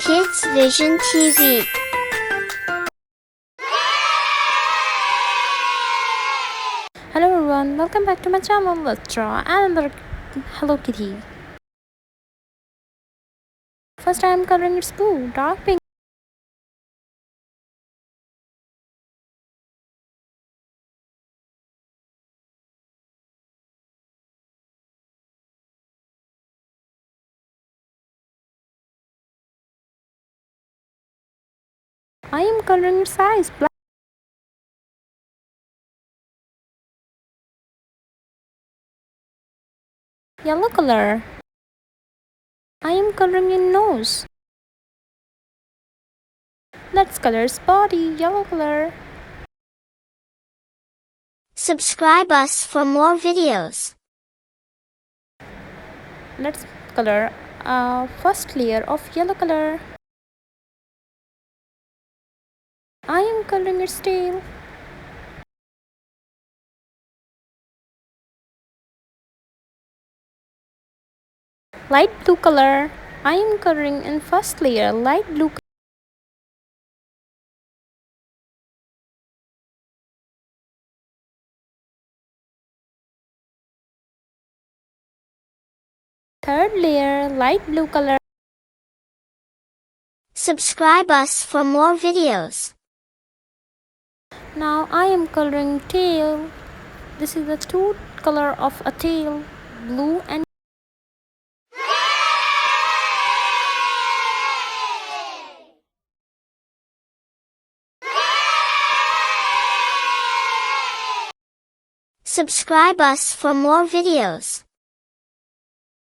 KidsVision TV. Hello everyone, welcome back to my channel. Let's draw another Hello Kitty. First I am coloring its blue, dark pink. I am coloring its eyes black. Yellow color. I am coloring its nose. Let's color its body, yellow color. Subscribe us for more videos. Let's color first layer of yellow color. I am coloring its tail. Light blue color. I am coloring in first layer light blue color. Third layer light blue color. Subscribe us for more videos. Now I am coloring tail. This is the two color of a tail, blue and Subscribe us for more videos.